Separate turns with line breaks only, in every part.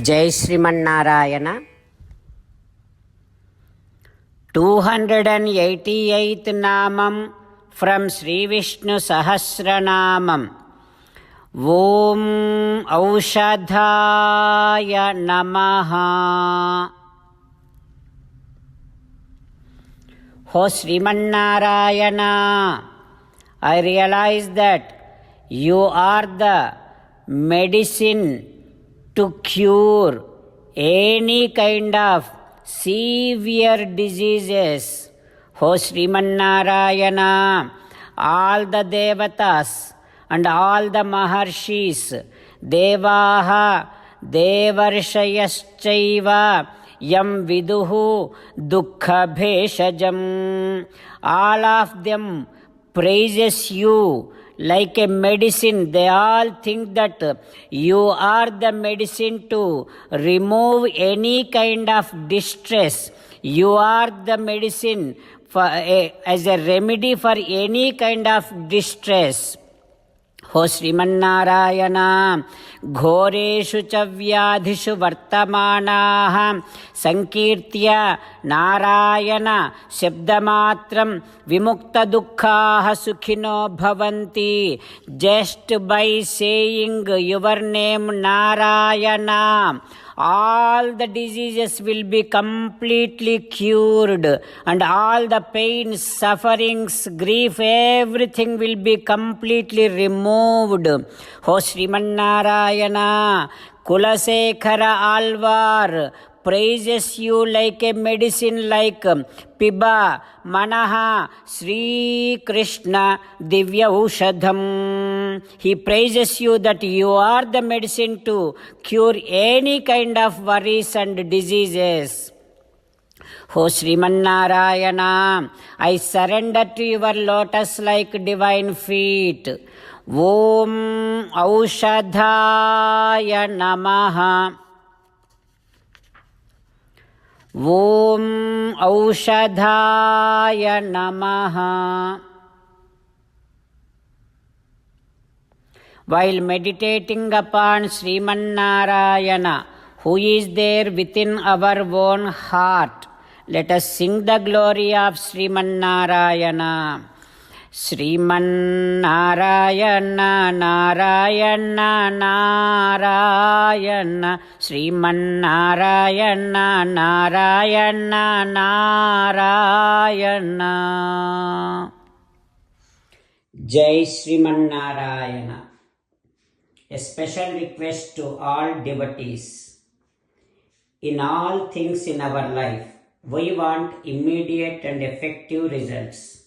Jai Srimanarayana. 288th Namam from Sri Vishnu Sahasranamam. Om Aushadhaya Namaha. Ho Srimanarayana, I realize that you are the medicine to cure any kind of severe diseases. O Srimanarayana, all the devatas and all the maharshis, devaha, devarshayaschaiva, yam viduhu dukkha bheshajam, all of them praises you like a medicine. They all think that you are the medicine to remove any kind of distress. You are the medicine as a remedy for any kind of distress. Ho Srimanarayana, Ghoreshu cha vyadhishu vartamanaha sankirtya Narayana shabdamatram vimukta dukkhaha sukhino bhavanti. Just by saying your name Narayana, all the diseases will be completely cured, and all the pains, sufferings, grief, everything will be completely removed. O Srimanarayana, Kulasekhara Alvar praises you like a medicine, like Piba Manaha Sri Krishna Divya Ushadham. He praises you that you are the medicine to cure any kind of worries and diseases. O Srimanarayana, I surrender to your lotus-like divine feet. Om Aushadhaya Namaha. Om Aushadhaya Namaha. While meditating upon Srimanarayana, who is there within our own heart, let us sing the glory of Srimanarayana. Srimanarayana, Narayana, Narayana, Srimanarayana, Narayana, Narayana. Jai Srimanarayana. A special request to all devotees. In all things in our life, we want immediate and effective results.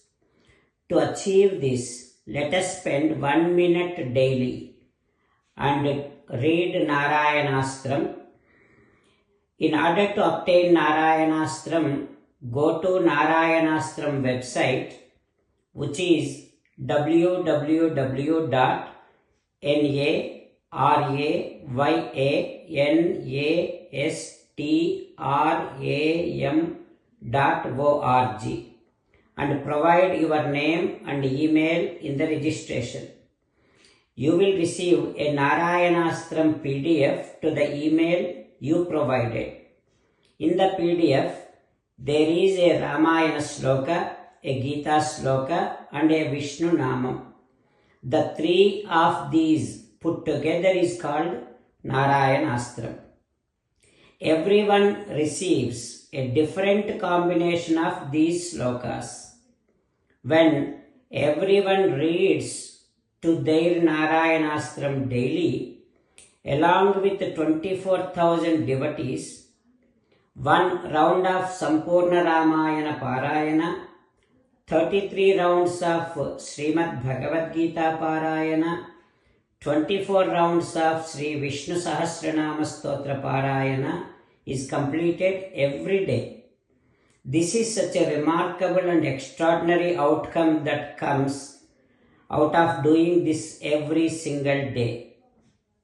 To achieve this, let us spend 1 minute daily and read Narayanastram. In order to obtain Narayanastram, go to Narayanastram website, which is www.narayanaastram.org, and provide your name and email in the registration. You will receive a Narayanastram PDF to the email you provided. In the PDF, there is a Ramayana Sloka, a Gita Sloka, and a Vishnu Namam. The three of these put together is called Narayanastram. Everyone receives a different combination of these slokas. When everyone reads to their Narayanastram daily, along with 24,000 devotees, one round of Sampurna Ramayana Parayana, 33 rounds of Srimad Bhagavad Gita Parayana, 24 rounds of Sri Vishnu Sahasranama Stotra Parayana is completed every day. This is such a remarkable and extraordinary outcome that comes out of doing this every single day.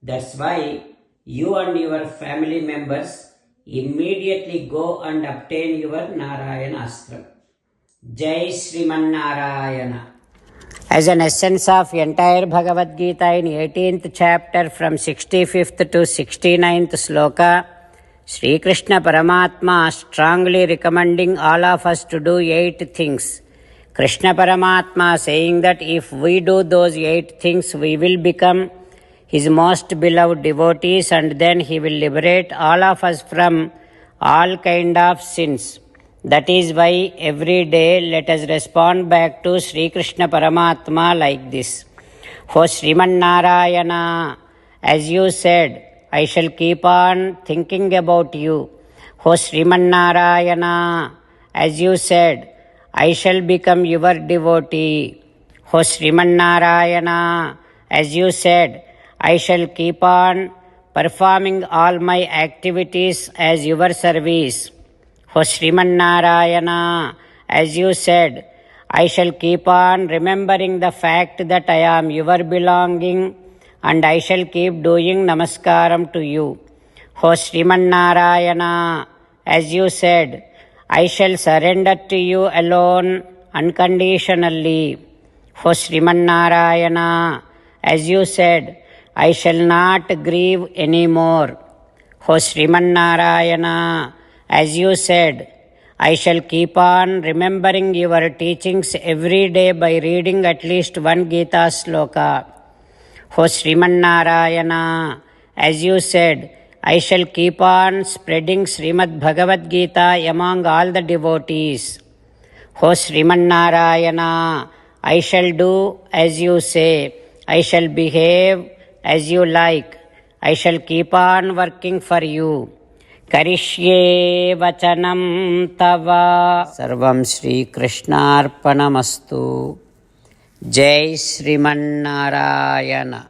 That's why you and your family members immediately go and obtain your Narayanastram. Jai Srimanarayana. As an essence of entire Bhagavad Gita in 18th chapter from 65th to 69th sloka, Sri Krishna Paramatma strongly recommending all of us to do 8 things. Krishna Paramatma saying that if we do those 8 things, we will become his most beloved devotees, and then he will liberate all of us from all kind of sins. That is why every day let us respond back to Sri Krishna Paramatma like this. O Sriman Narayana, as you said, I shall keep on thinking about you. O Sriman Narayana, as you said, I shall become your devotee. O Sriman Narayana, as you said, I shall keep on performing all my activities as your service. O Sriman Narayana, as you said, I shall keep on remembering the fact that I am your belonging, and I shall keep doing namaskaram to you. O Sriman Narayana, as you said, I shall surrender to you alone unconditionally. O Sriman Narayana, as you said, I shall not grieve anymore. O Sriman Narayana, as you said, I shall keep on remembering your teachings every day by reading at least one Gita sloka. O Sriman Narayana, as you said, I shall keep on spreading Srimad Bhagavad Gita among all the devotees. O Sriman Narayana, I shall do as you say. I shall behave as you like. I shall keep on working for you. Karishyē vachanam tava. Sarvam Shri Krishnarpanamastu. Jai Sriman Narayana.